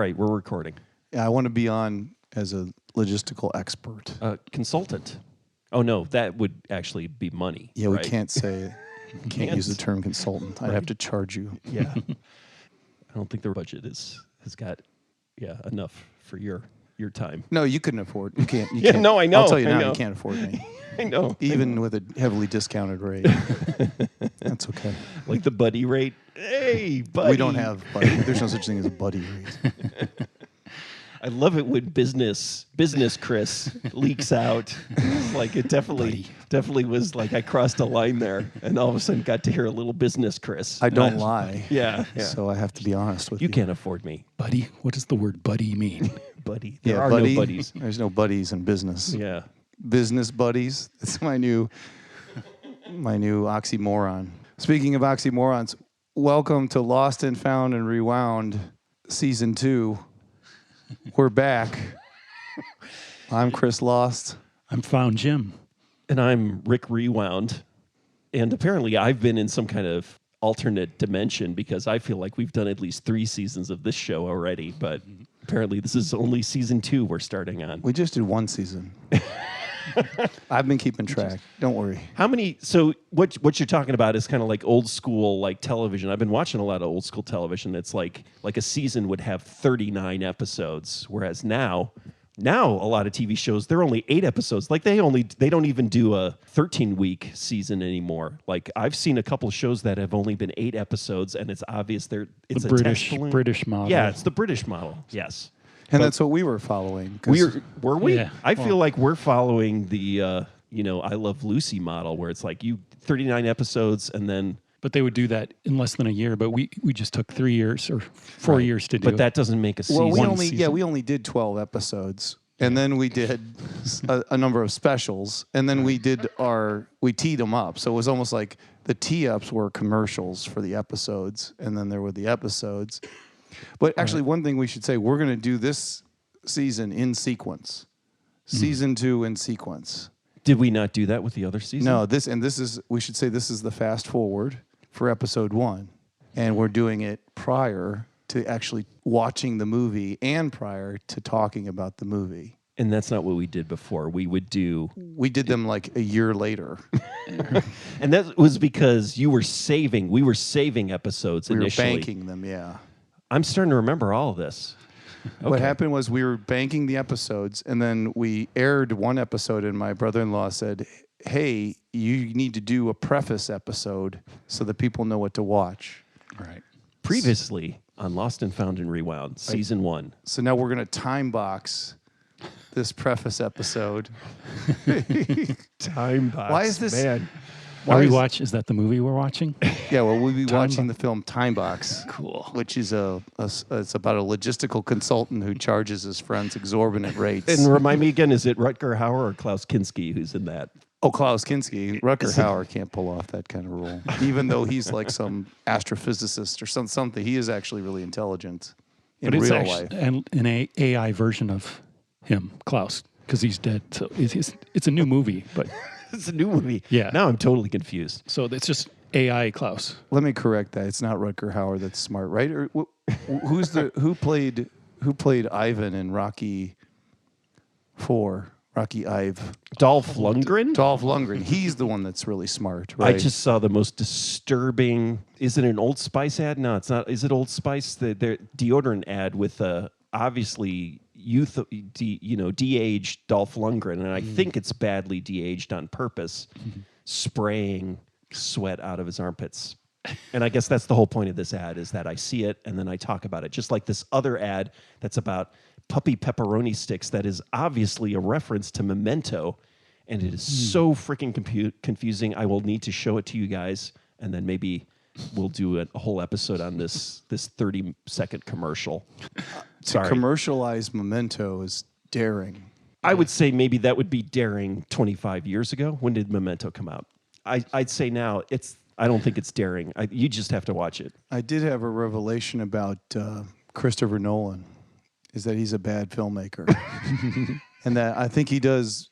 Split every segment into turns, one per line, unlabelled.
right, we're recording.
Yeah, I want to be on as a logistical expert.
Consultant. Oh, no, that would actually be money.
Yeah,
right?
we can't say, can't use the term consultant. I'd have to charge you.
Yeah. I don't think their budget has got enough for your time.
No, you couldn't afford. You can't. You
Yeah,
can't.
no, I know.
I'll tell you
I
now,
know.
you can't afford me.
I know.
Even with a heavily discounted rate. That's okay.
Like the buddy rate. Hey, buddy.
We don't have buddy. There's no such thing as a buddy rate.
I love it when business Chris leaks out. Like it definitely was like I crossed a line there, and all of a sudden got to hear a little business Chris.
I don't lie.
Yeah.
So I have to be honest with you.
You can't afford me,
Buddy? What does the word buddy mean?
buddy. There are no buddies.
There's no buddies in business.
Yeah.
Business buddies. That's my new oxymoron. Speaking of oxymorons, welcome to Lost and Found and Rewound Season 2. We're back. I'm Chris Lost.
I'm Found Jim.
And I'm Rick Rewound. And apparently I've been in some kind of alternate dimension because I feel like we've done at least 3 seasons of this show already. But apparently this is only Season 2 we're starting on.
We just did 1 season. I've been keeping track. Don't worry.
How many? So what you're talking about is kind of like old school like television. I've been watching a lot of old school television. It's like a season would have 39 episodes, whereas now a lot of TV shows they're only 8 episodes. Like they don't even do a 13-week season anymore. Like I've seen a couple of shows that have only been 8 episodes, and it's obvious it's
The
a
British model.
Yeah, it's the British model. Yes.
And that's what we were following.
Were we?
Yeah.
I feel like we're following the I Love Lucy model, where it's like 39 episodes and then.
But they would do that in less than a year. But we just took 3 years or 4 years to do it.
But that doesn't make a season.
Well, we only did 12 episodes, and then we did a number of specials, and then we teed them up. So it was almost like the tee-ups were commercials for the episodes, and then there were the episodes. But actually, one thing we should say, we're going to do this season in sequence. Season 2 in sequence.
Did we not do that with the other season?
No, we should say this is the fast forward for episode 1. And we're doing it prior to actually watching the movie and prior to talking about the movie.
And that's not what we did before. We
did them like a year later.
And that was because we were saving episodes initially.
We were banking them, yeah.
I'm starting to remember all of this. Okay.
What happened was we were banking the episodes, and then we aired one episode, and my brother-in-law said, hey, you need to do a preface episode so that people know what to watch.
Right.
Previously on Lost and Found and Rewound, Season 1.
So now we're going to time box this preface episode.
Time box.
Why is this...
Man.
Is that the movie we're watching?
Yeah, well, we'll be watching the film Time Box.
Cool.
Which is it's about a logistical consultant who charges his friends exorbitant rates.
And remind me again, is it Rutger Hauer or Klaus Kinski who's in that?
Oh, Klaus Kinski. Rutger Hauer can't pull off that kind of role. Even though he's like some astrophysicist or something, he is actually really intelligent in real life.
And an AI version of him, Klaus, because he's dead. So it's a new movie, but...
It's a new movie.
Yeah.
Now I'm totally confused.
So it's just AI Klaus.
Let me correct that. It's not Rutger Hauer that's smart, right? Or who played Ivan in Rocky IV? Rocky Ive.
Dolph Lundgren?
Dolph Lundgren. He's the one that's really smart, right?
I just saw the most disturbing. Is it an Old Spice ad? No, it's not. Is it Old Spice? The deodorant ad with obviously de-aged Dolph Lundgren, and I think it's badly de-aged on purpose, spraying sweat out of his armpits. And I guess that's the whole point of this ad, is that I see it and then I talk about it. Just like this other ad that's about puppy pepperoni sticks that is obviously a reference to Memento, and it is so freaking confusing. I will need to show it to you guys, and then maybe we'll do a whole episode on this 30-second commercial.
To commercialize Memento is daring.
I would say maybe that would be daring 25 years ago. When did Memento come out? I'd say now I don't think it's daring. You just have to watch it.
I did have a revelation about Christopher Nolan, is that he's a bad filmmaker. And that I think he does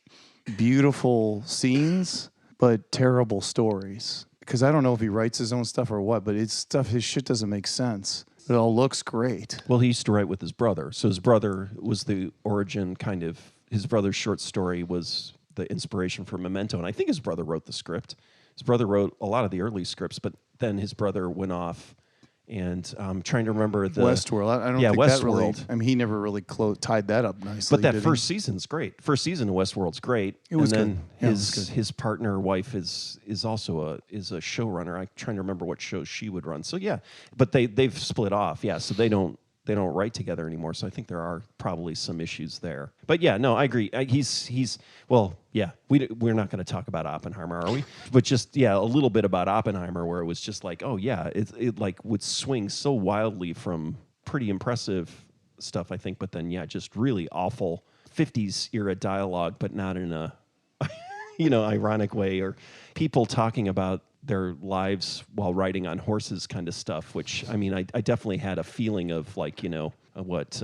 beautiful scenes, but terrible stories. Because I don't know if he writes his own stuff or what, but his shit doesn't make sense. It all looks great.
Well, he used to write with his brother. So his brother was the origin kind of, his brother's short story was the inspiration for Memento. And I think his brother wrote the script. His brother wrote a lot of the early scripts, but then his brother went off, and I'm trying to remember the
Westworld. I don't
yeah,
think that really,
Westworld.
I mean, he never really tied that up nicely.
But that
did
first season's great. First season of Westworld's great.
It was
and
good.
then
Yeah, it was good.
his partner wife is also a showrunner. I'm trying to remember what shows she would run. So yeah, but they've split off. Yeah, so they don't write together anymore. So I think there are probably some issues there. But yeah, no, I agree. He's well, yeah. We're not going to talk about Oppenheimer, are we? But just a little bit about Oppenheimer, where it was just like, oh yeah, it like would swing so wildly from pretty impressive stuff, I think, but then just really awful 50s era dialogue, but not in a ironic way, or people talking about their lives while riding on horses kind of stuff, which I mean, I definitely had a feeling of like, what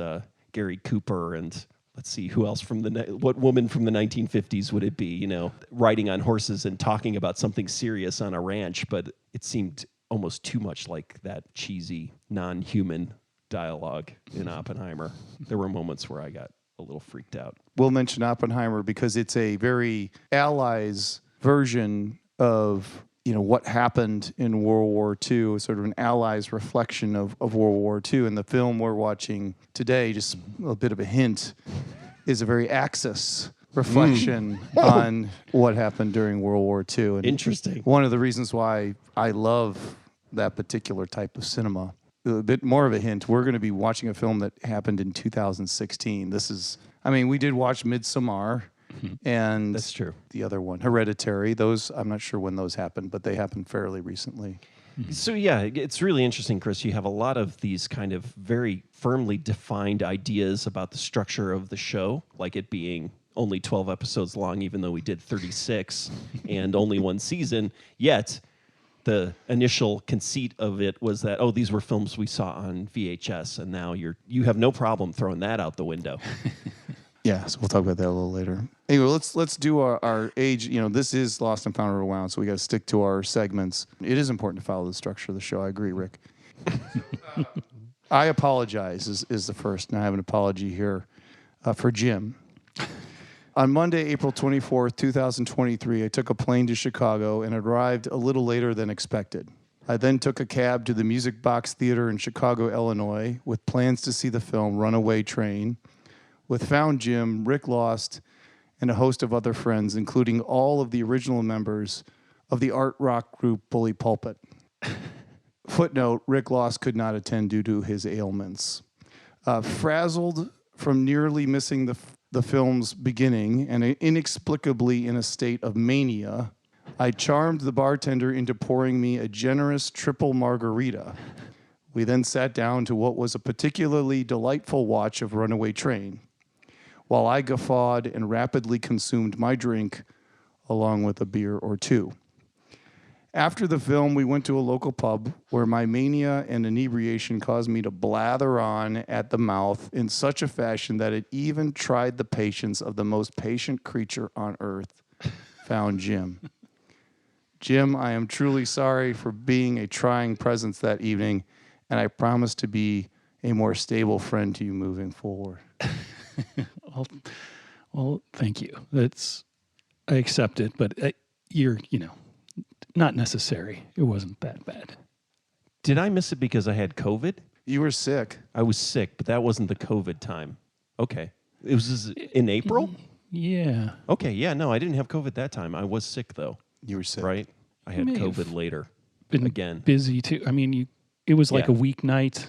Gary Cooper and let's see, who else what woman from the 1950s would it be, riding on horses and talking about something serious on a ranch, but it seemed almost too much like that cheesy, non-human dialogue in Oppenheimer. There were moments where I got a little freaked out.
We'll mention Oppenheimer because it's a very Allies version of what happened in World War II, sort of an Allies reflection of World War II. And the film we're watching today, just a bit of a hint, is a very Axis reflection on what happened during World War II. And
interesting.
One of the reasons why I love that particular type of cinema. A bit more of a hint, we're going to be watching a film that happened in 2016. We did watch Midsommar. And
that's true.
The other one, Hereditary, those I'm not sure when those happened, but they happened fairly recently.
So yeah, it's really interesting, Chris. You have a lot of these kind of very firmly defined ideas about the structure of the show, like it being only 12 episodes long, even though we did 36 and only one season. Yet the initial conceit of it was that, these were films we saw on VHS, and now you have no problem throwing that out the window.
Yeah, so we'll talk about that a little later. Anyway, let's do our age. This is Lost and Found or Rewound, so we got to stick to our segments. It is important to follow the structure of the show. I agree, Rick. I apologize is the first, and I have an apology here for Jim. On Monday, April 24th, 2023, I took a plane to Chicago and arrived a little later than expected. I then took a cab to the Music Box Theater in Chicago, Illinois, with plans to see the film Runaway Train, with Found Jim, Rick Lost, and a host of other friends, including all of the original members of the art rock group Bully Pulpit. Footnote, Rick Lost could not attend due to his ailments. Frazzled from nearly missing the film's beginning and inexplicably in a state of mania, I charmed the bartender into pouring me a generous triple margarita. We then sat down to what was a particularly delightful watch of Runaway Train, while I guffawed and rapidly consumed my drink along with a beer or two. After the film, we went to a local pub where my mania and inebriation caused me to blather on at the mouth in such a fashion that it even tried the patience of the most patient creature on earth, Found Jim. Jim, I am truly sorry for being a trying presence that evening, and I promise to be a more stable friend to you moving forward.
Well, thank you. I accept it, but you're, not necessary. It wasn't that bad.
Did I miss it because I had COVID?
You were sick.
I was sick, but that wasn't the COVID time. Okay. It was in April?
Yeah.
Okay, yeah, no, I didn't have COVID that time. I was sick, though.
You were sick.
Right? I had
may have
COVID later.
Been
again.
Busy, too. I mean, it was like a weeknight.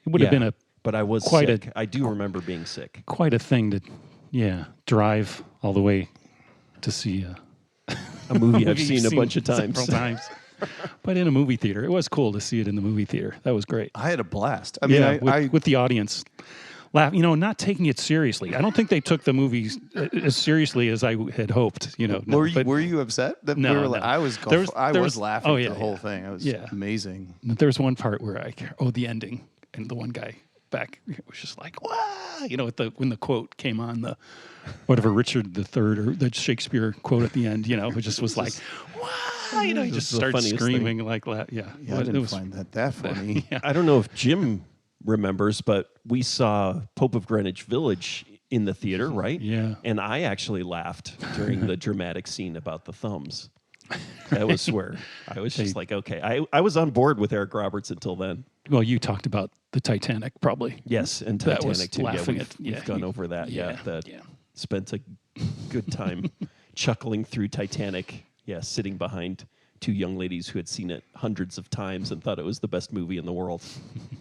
It would have been
but I was
quite
sick. I do remember being sick.
quite a thing to, drive all the way to see
A movie I've
you've
seen a bunch of times.
several times. But in a movie theater, it was cool to see it in the movie theater. That was great.
I had a blast. I mean,
with the audience, laugh. Not taking it seriously. I don't think they took the movies as seriously as I had hoped.
Were you upset? That
No,
no. I was laughing at the whole thing. It was amazing.
There was one part where the ending, and the one guy back was just like, "Wow!" When the quote came on, the whatever Richard III or the Shakespeare quote at the end, it just was like, "Wow!"
He
just
the
starts
funniest
screaming like that. Yeah,
Yeah, I didn't find that funny.
Yeah.
I don't know if Jim remembers, but we saw Pope of Greenwich Village in the theater, right?
Yeah.
And I actually laughed during the dramatic scene about the thumbs. That was where I was just like, okay. I was on board with Eric Roberts until then.
Well, you talked about the Titanic, probably.
Yes, and
That was
Titanic too.
laughing
Yeah,
at-
we've gone over that. Yeah, that
yeah.
spent a good time chuckling through Titanic. Yeah, sitting behind two young ladies who had seen it hundreds of times and thought it was the best movie in the world.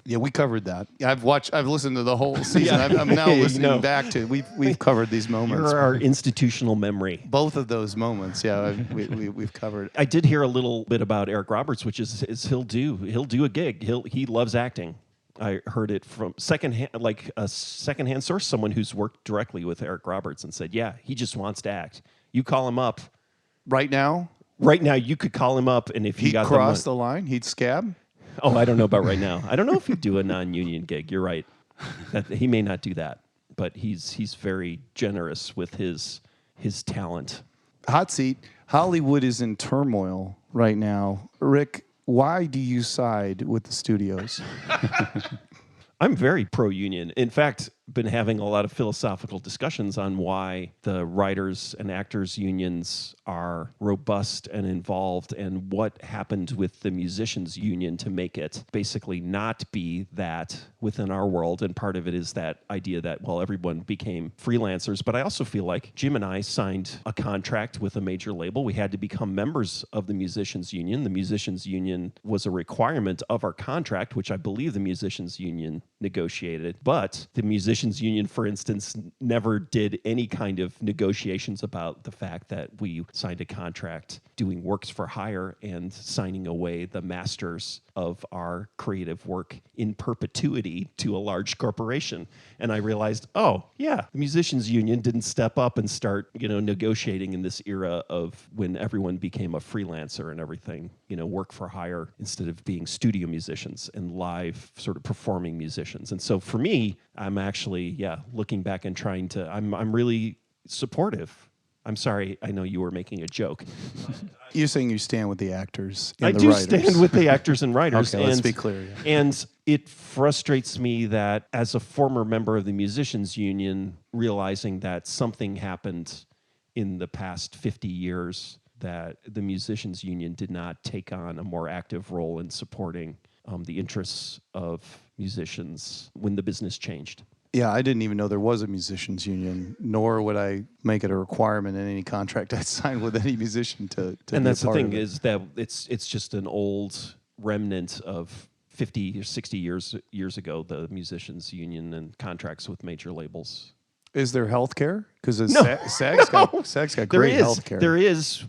Yeah, we covered that. I've listened to the whole season.
Yeah.
I'm now
You
listening
know.
back to. We've covered these moments.
You're our institutional memory.
Both of those moments. Yeah, we've covered.
I did hear a little bit about Eric Roberts, which is he'll do a gig. He loves acting. I heard it from a secondhand source, someone who's worked directly with Eric Roberts, and said, yeah, he just wants to act. You call him up
Right now,
you could call him up, and if he
he'd
got
cross the line. He'd scab.
Oh, I don't know about right now. I don't know if he'd do a non-union gig. You're right. That he may not do that, but he's very generous with his talent.
Hot seat. Hollywood is in turmoil right now. Rick, why do you side with the studios?
I'm very pro-union. In fact, been having a lot of philosophical discussions on why the writers and actors unions are robust and involved, and what happened with the musicians union to make it basically not be that within our world. And part of it is that idea that, well, everyone became freelancers. But I also feel like Jim and I signed a contract with a major label. We had to become members of the musicians union. The musicians union was a requirement of our contract, which I believe the musicians union negotiated. But the musicians union, for instance, never did any kind of negotiations about the fact that we signed a contract doing works for hire and signing away the masters of our creative work in perpetuity to a large corporation. And I realized, oh, yeah, the musicians union didn't step up and start, negotiating in this era of when everyone became a freelancer and everything, work for hire instead of being studio musicians and live sort of performing musicians. And so for me, I'm actually, looking back and trying to, I'm really supportive. I'm sorry, I know you were making a joke.
You're saying you stand with the actors and
I
the
do
writers.
stand with the actors and writers.
Okay, let's be clear. Yeah.
And it frustrates me that as a former member of the musicians union, realizing that something happened in the past 50 years that the musicians union did not take on a more active role in supporting the interests of musicians when the business changed.
Yeah, I didn't even know there was a musicians union, nor would I make it a requirement in any contract I signed with any musician to
And
be
that's
a
the
part
thing
of it.
is that it's just an old remnant of 50 or 60 years ago, the musicians union and contracts with major labels.
Is there health care? Because
No.
SAG's got great health care.
There is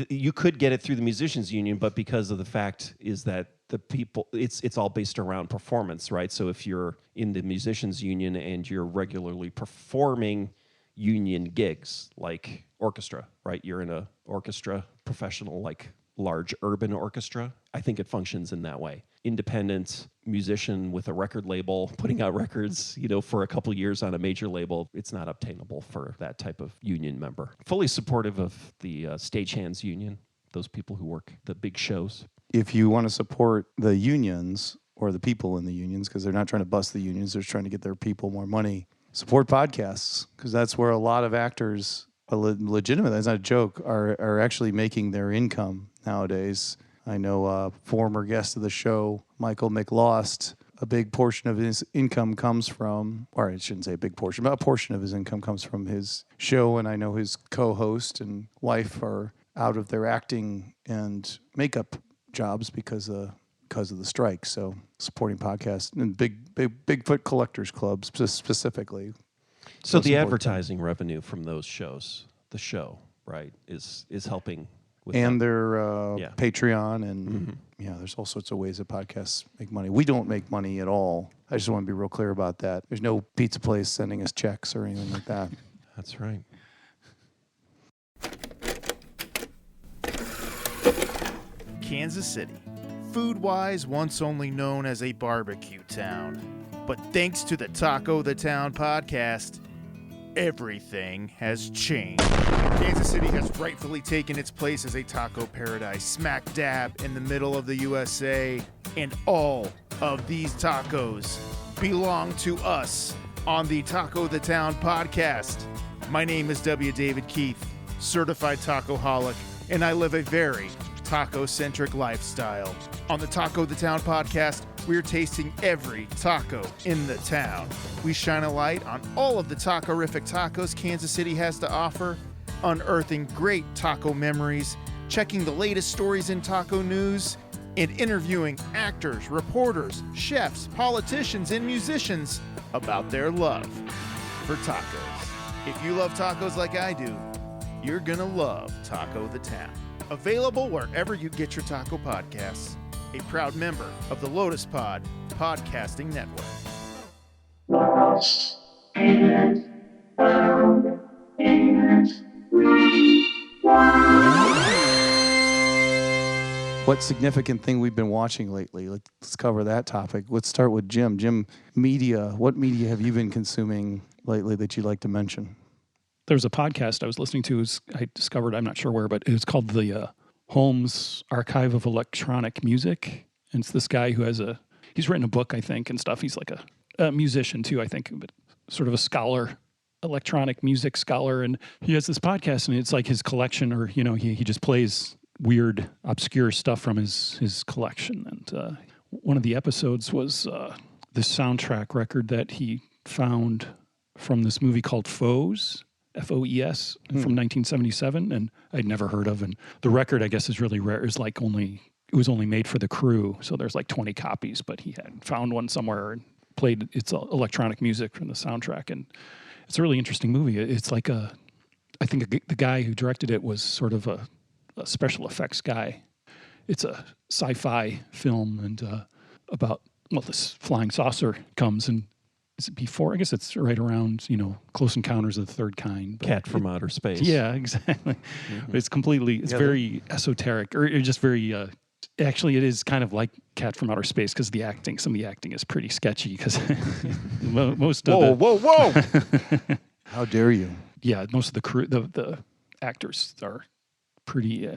you could get it through the musicians union, but because of the fact is that the people, it's all based around performance, right? So if you're in the musicians union and you're regularly performing union gigs like orchestra, right? You're in a orchestra, professional, like large urban orchestra. I think it functions in that way. Independent musician with a record label putting out records, for a couple years on a major label, it's not obtainable for that type of union member. Fully supportive of the stagehands union, those people who work the big shows.
If you want to support the unions or the people in the unions, because they're not trying to bust the unions, they're just trying to get their people more money, support podcasts, because that's where a lot of actors are legitimate. That's not a joke. Are actually making their income nowadays. I know a former guest of the show, Michael McLost, a big portion of his income comes from, or I shouldn't say a big portion, but a portion of his income comes from his show. And I know his co-host and wife are out of their acting and makeup jobs because of the strike. So supporting podcasts and Bigfoot Collectors Clubs specifically.
So the advertising revenue from those shows, the show, right, is helping with
and
that.
their Patreon and there's all sorts of ways that podcasts make money. We don't make money at all. I just want to be real clear about that. There's no pizza place sending us checks or anything like that.
That's right.
Kansas City, food-wise once only known as a barbecue town. But thanks to the Taco the Town podcast, everything has changed. Kansas City has rightfully taken its place as a taco paradise, smack dab in the middle of the USA, and all of these tacos belong to us on the Taco the Town podcast. My name is W. David Keith, certified tacoholic, and I live a very taco-centric lifestyle. On the Taco the Town podcast, we're tasting every taco in the town. We shine a light on all of the taco-rific tacos Kansas City has to offer, unearthing great taco memories, checking the latest stories in taco news, and interviewing actors, reporters, chefs, politicians, and musicians about their love for tacos. If you love tacos like I do, you're gonna love Taco the Town. Available wherever you get your taco podcasts. A proud member of the Lotus Pod Podcasting Network.
What significant thing we've been watching lately? Let's cover that topic. Let's start with Jim. Jim, media. What media have you been consuming lately that you'd like to mention?
There was a podcast I was listening to. I discovered, I'm not sure where, but it was called the Holmes Archive of Electronic Music. And it's this guy who he's written a book, I think, and stuff. He's like a musician too, I think, but sort of a scholar, electronic music scholar. And he has this podcast, and it's like his collection, or, he just plays weird, obscure stuff from his collection. And one of the episodes was this soundtrack record that he found from this movie called Foes, F-O-E-S, from 1977, and I'd never heard of. And the record, I guess, is really rare. It was only made for the crew, so there's like 20 copies, but he had found one somewhere and played its electronic music from the soundtrack. And it's a really interesting movie. It's like the guy who directed it was sort of a special effects guy. It's a sci-fi film and about, this flying saucer comes, and is it before? I guess it's right around, Close Encounters of the Third Kind.
Cat from Outer Space.
Yeah, exactly. Mm-hmm. It's very esoteric, or just very, actually it is kind of like Cat from Outer Space, because some of the acting is pretty sketchy, because most of
Whoa. How dare you?
Yeah, most of the crew, the actors are pretty...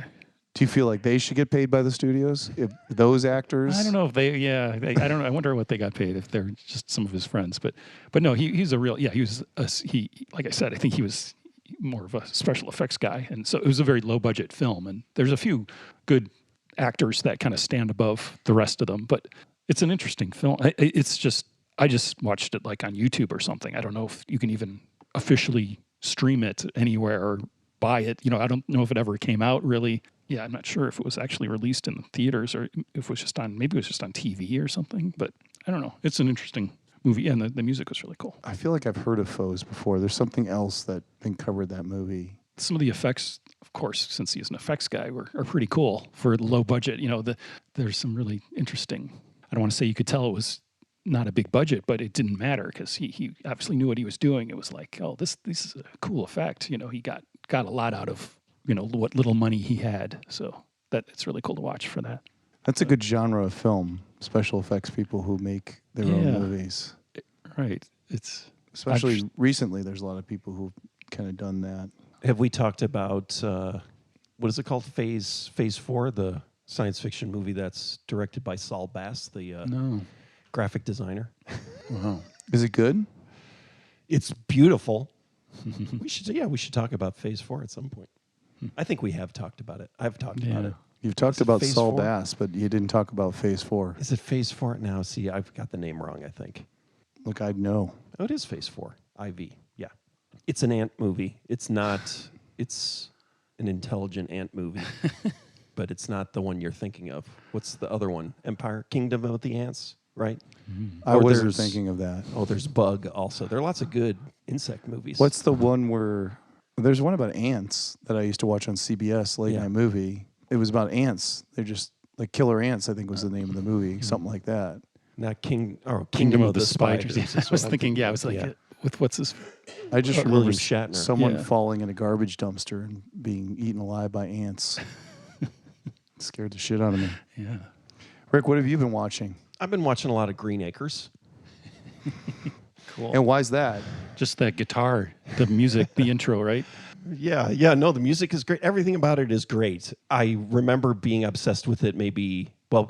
Do you feel like they should get paid by the studios? If those actors?
I don't know if I don't know. I wonder what they got paid, if they're just some of his friends. But no, he's a real, he like I said, I think he was more of a special effects guy. And so it was a very low budget film. And there's a few good actors that kind of stand above the rest of them. But it's an interesting film. I just watched it like on YouTube or something. I don't know if you can even officially stream it anywhere or buy it. I don't know if it ever came out really. Yeah, I'm not sure if it was actually released in the theaters or if it was just on TV or something, but I don't know. It's an interesting movie, and the music was really cool.
I feel like I've heard of Foes before. There's something else that covered that movie.
Some of the effects, of course, since he's an effects guy, are pretty cool for low budget. There's some really interesting, I don't want to say you could tell it was not a big budget, but it didn't matter because he obviously knew what he was doing. It was like, oh, this is a cool effect. He got a lot out of what little money he had. So it's really cool to watch for that.
That's a good genre of film, special effects people who make their own movies.
Right.
Especially recently, there's a lot of people who've kind of done that.
Have we talked about, what is it called? Phase 4, the science fiction movie that's directed by Saul Bass, the graphic designer.
Wow. Is it good?
It's beautiful. We should talk about Phase 4 at some point. I think we have talked about it. I've talked about it.
You've talked about Saul Bass, but you didn't talk about Phase 4.
Is it Phase 4 now? See, I've got the name wrong, I think.
Look, I'd know.
Oh, it is Phase 4. IV. Yeah. It's an ant movie. It's an intelligent ant movie. But it's not the one you're thinking of. What's the other one? Empire? Kingdom of the Ants, right?
I wasn't thinking of that.
Oh, there's Bug also. There are lots of good insect movies.
What's the one where... There's one about ants that I used to watch on CBS, late night movie. It was about ants. They're just like Killer Ants, I think was the name of the movie, something like that.
Not
Kingdom of the Spiders. I was thinking, with what's his...
I just remember
William Shatner.
Someone falling in a garbage dumpster and being eaten alive by ants. Scared the shit out of me.
Yeah.
Rick, what have you been watching?
I've been watching a lot of Green Acres.
Cool.
And why's that?
Just that guitar, the music, the intro, right?
Yeah. No, the music is great. Everything about it is great. I remember being obsessed with it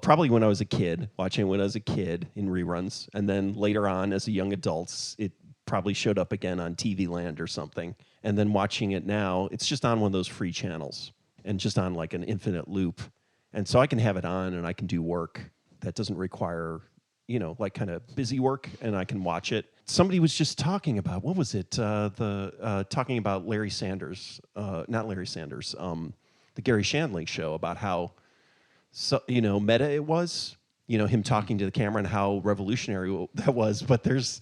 probably when I was a kid, watching it when I was a kid in reruns. And then later on as a young adult, it probably showed up again on TV Land or something. And then watching it now, it's just on one of those free channels and just on like an infinite loop. And so I can have it on and I can do work that doesn't require, like kind of busy work, and I can watch it. Somebody was just talking about, what was it? Talking about Larry Sanders, not Larry Sanders, the Gary Shandling show, about how, meta it was, him talking to the camera and how revolutionary that was. But there's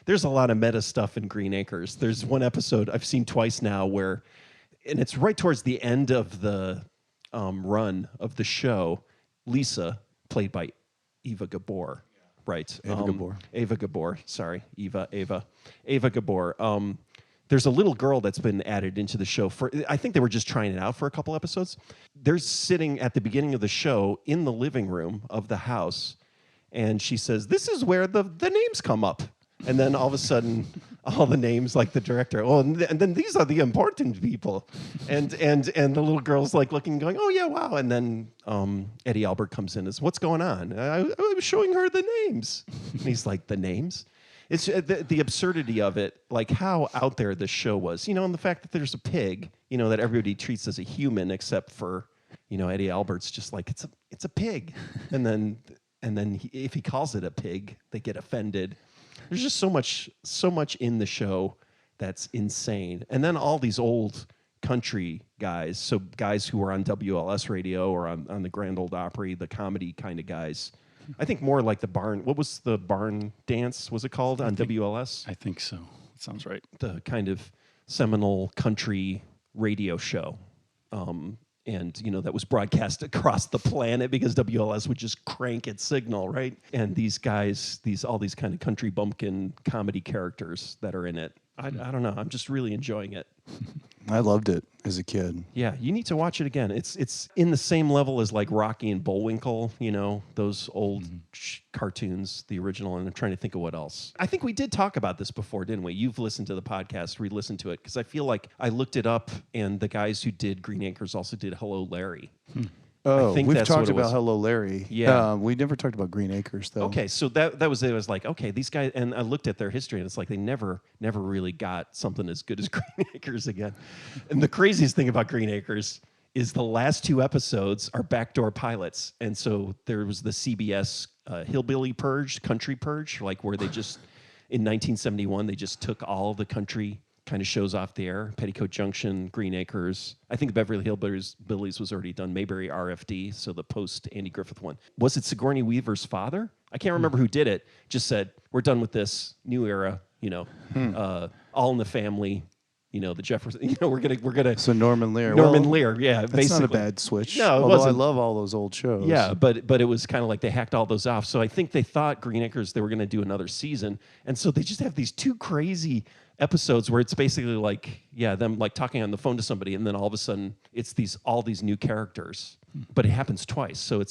a lot of meta stuff in Green Acres. There's one episode I've seen twice now and it's right towards the end of the run of the show, Lisa, played by Eva Gabor. Right. Ava Gabor. Sorry. Ava Gabor. There's a little girl that's been added into the show I think they were just trying it out for a couple episodes. They're sitting at the beginning of the show in the living room of the house, and she says, "This is where the names come up." And then all of a sudden, all the names, like the director, and then these are the important people, and the little girl's like looking, going, "Oh yeah, wow!" And then Eddie Albert comes in and says, "What's going on?" I was showing her the names, and he's like, "The names?" It's the absurdity of it, like how out there this show was, and the fact that there's a pig, that everybody treats as a human except for, Eddie Albert's just like it's a pig, and then if he calls it a pig, they get offended. There's just so much in the show that's insane. And then all these old country guys, so guys who were on WLS radio or on the Grand Ole Opry, the comedy kind of guys. I think more like what was the barn dance, was it called, on WLS?
I think so. It sounds right.
The kind of seminal country radio show. And, that was broadcast across the planet because WLS would just crank its signal, right? And these guys, all these kind of country bumpkin comedy characters that are in it. I don't know. I'm just really enjoying it.
I loved it as a kid.
Yeah, you need to watch it again. It's in the same level as like Rocky and Bullwinkle, those old cartoons, the original, and I'm trying to think of what else. I think we did talk about this before, didn't we? You've listened to the podcast, re-listened to it, because I feel like I looked it up, and the guys who did Green Acres also did Hello, Larry.
Oh, we've
that's
talked
what it
about
was.
Hello, Larry.
Yeah.
We never talked about Green Acres, though.
Okay, so that was it. It was like, okay, these guys, and I looked at their history, and it's like they never really got something as good as Green Acres again. And the craziest thing about Green Acres is the last two episodes are backdoor pilots. And so there was the CBS Hillbilly Purge, Country Purge, like where they just, in 1971, they just took all the country kind of shows off the air. Petticoat Junction, Green Acres. I think Beverly Hillbillies was already done. Mayberry RFD, so the post-Andy Griffith one. Was it Sigourney Weaver's father? I can't remember who did it. Just said, we're done with this. New era, All in the Family, the Jefferson, we're gonna.
So Norman Lear.
Lear, yeah,
that's
basically.
not a bad switch.
No, it
although
wasn't.
I love all those old shows.
Yeah, but it was kind of like they hacked all those off. So I think they thought Green Acres, they were going to do another season. And so they just have these two crazy episodes where it's basically like, them like talking on the phone to somebody, and then all of a sudden it's all these new characters. But it happens twice. So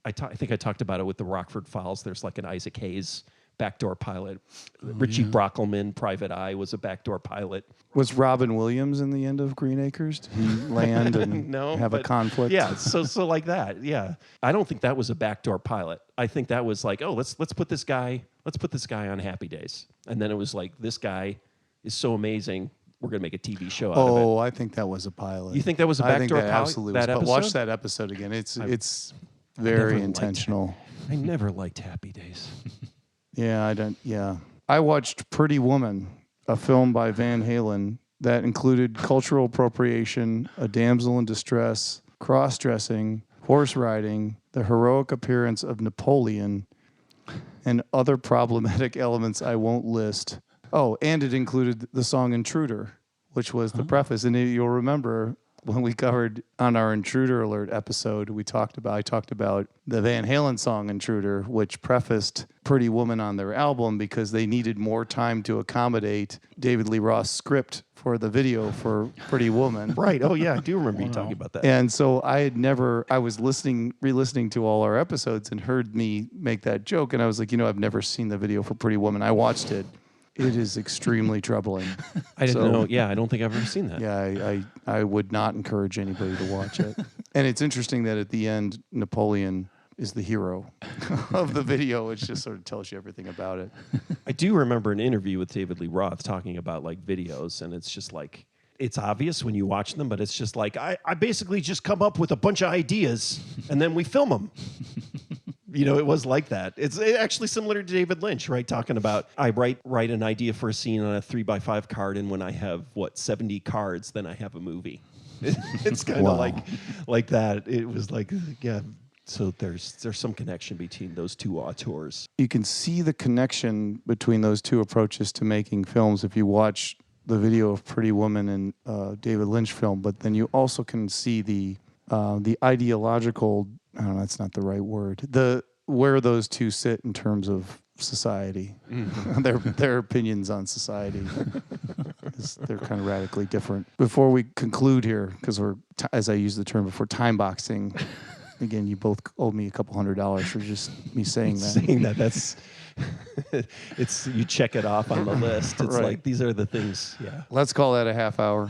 I think I talked about it with the Rockford Files. There's like an Isaac Hayes backdoor pilot. Richie Brockelman, Private Eye, was a backdoor pilot.
Was Robin Williams in the end of Green Acres? Did he land and have a conflict?
Yeah, so like that. Yeah, I don't think that was a backdoor pilot. I think that was like, oh, let's put this guy on Happy Days, and then it was like, this guy is so amazing, we're gonna make a TV show out of it.
Oh, I think that was a pilot.
You think that was a backdoor pilot?
Absolutely.
That episode?
Watch that episode again. It's very intentional.
I never liked Happy Days.
Yeah. I watched Pretty Woman, a film by Van Halen that included cultural appropriation, a damsel in distress, cross-dressing, horse riding, the heroic appearance of Napoleon, and other problematic elements I won't list. Oh, and it included the song Intruder, which was the preface. And you'll remember when we covered on our Intruder Alert episode, I talked about the Van Halen song Intruder, which prefaced Pretty Woman on their album because they needed more time to accommodate David Lee Roth's script for the video for Pretty Woman.
Right. Oh, yeah. I do remember you talking about that.
And so I was re-listening to all our episodes and heard me make that joke. And I was like, I've never seen the video for Pretty Woman. I watched it. It is extremely troubling.
I didn't
So-
know. Yeah, I don't think I've ever seen that.
Yeah, I would not encourage anybody to watch it. And it's interesting that at the end, Napoleon is the hero of the video, which just sort of tells you everything about it.
I do remember an interview with David Lee Roth talking about like videos, and it's just like, it's obvious when you watch them, but it's just like, I basically just come up with a bunch of ideas and then we film them. It was like that. It's actually similar to David Lynch, right? Talking about, I write an idea for a scene on a 3x5 card, and when I have 70 cards, then I have a movie. It's kind of like that. It was like, yeah. So there's some connection between those two auteurs.
You can see the connection between those two approaches to making films if you watch the video of Pretty Woman and David Lynch film, but then you also can see the ideological, I don't know, that's not the right word, where those two sit in terms of society. Their opinions on society. They're kind of radically different. Before we conclude here, because we're, as I used the term before, time boxing. Again, you both owe me a couple $100 for just me saying that.
That's it's, you check it off on the list. It's
Right.
like, these are the things. Yeah.
Let's call that a half hour.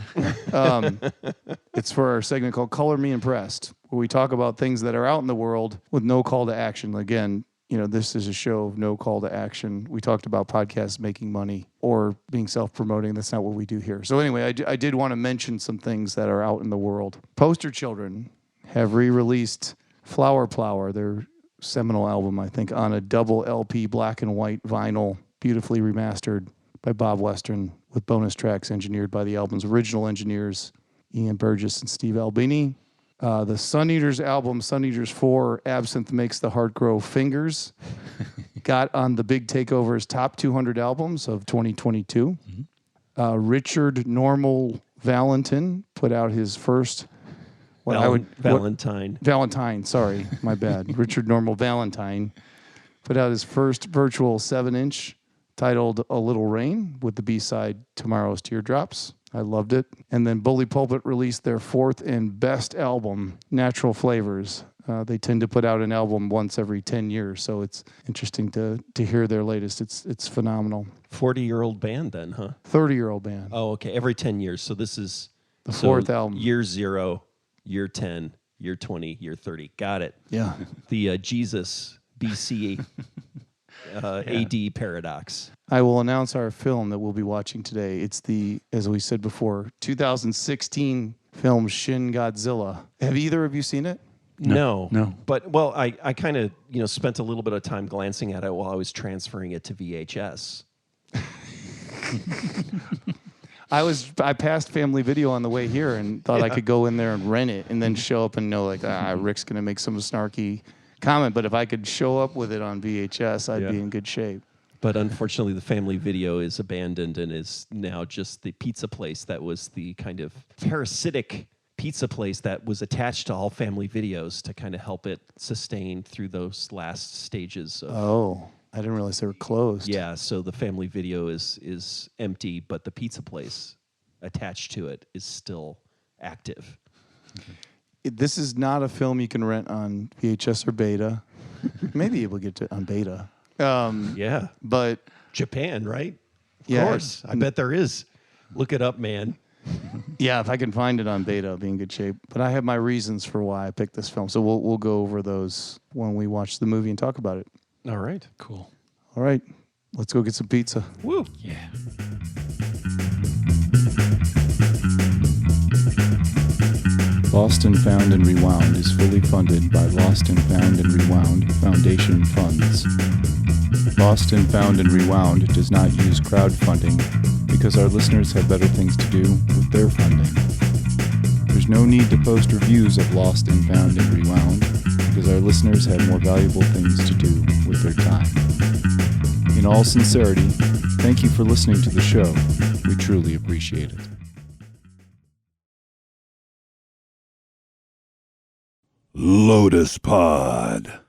It's for our segment called Color Me Impressed, where we talk about things that are out in the world with no call to action. Again, this is a show of no call to action. We talked about podcasts making money or being self-promoting. That's not what we do here. So anyway, I did want to mention some things that are out in the world. Poster Children have re-released Flower Plower, their seminal album, I think, on a double LP black and white vinyl, beautifully remastered by Bob Western, with bonus tracks engineered by the album's original engineers, Ian Burgess and Steve Albini. The Sun Eaters album, Sun Eaters 4, Absinthe Makes the Heart Grow Fingers, got on the Big Takeover's top 200 albums of 2022. Richard Normal Valentin put out his first... Valentine, sorry, my bad. Richard Normal Valentine put out his first virtual 7-inch titled A Little Rain with the B-side Tomorrow's Teardrops. I loved it. And then Bully Pulpit released their fourth and best album, Natural Flavors. They tend to put out an album once every 10 years, so it's interesting to hear their latest. It's phenomenal.
40-year-old band then, huh?
30-year-old band.
Oh, okay. Every 10 years. So this is
The fourth album.
Year 0, year 10, year 20, year 30. Got it.
Yeah.
The Jesus BC AD paradox.
I will announce our film that we'll be watching today. It's the, as we said before, 2016 film Shin Godzilla. Have either of you seen it?
No.
No.
But, I kind of, spent a little bit of time glancing at it while I was transferring it to VHS.
I passed Family Video on the way here and thought I could go in there and rent it and then show up and know Rick's going to make some snarky comment. But if I could show up with it on VHS, I'd be in good shape.
But unfortunately, the Family Video is abandoned and is now just the pizza place that was the kind of parasitic pizza place that was attached to all Family Videos to kind of help it sustain through those last stages of...
Oh, I didn't realize they were closed.
Yeah, so the Family Video is empty, but the pizza place attached to it is still active.
This is not a film you can rent on VHS or Beta. Maybe we'll get to on Beta.
Yeah.
But
Japan, right? Of
Yeah.
course. I bet there is. Look it up, man.
yeah, if I can find it on Beta, I'll be in good shape. But I have my reasons for why I picked this film. So we'll go over those when we watch the movie and talk about it.
All right.
Cool.
All right. Let's go get some pizza.
Woo.
Yeah.
Lost and Found and Rewound is fully funded by Lost and Found and Rewound Foundation funds. Lost and Found and Rewound does not use crowdfunding because our listeners have better things to do with their funding. There's no need to post reviews of Lost and Found and Rewound because our listeners have more valuable things to do with their time. In all sincerity, thank you for listening to the show. We truly appreciate it.
Lotus Pod.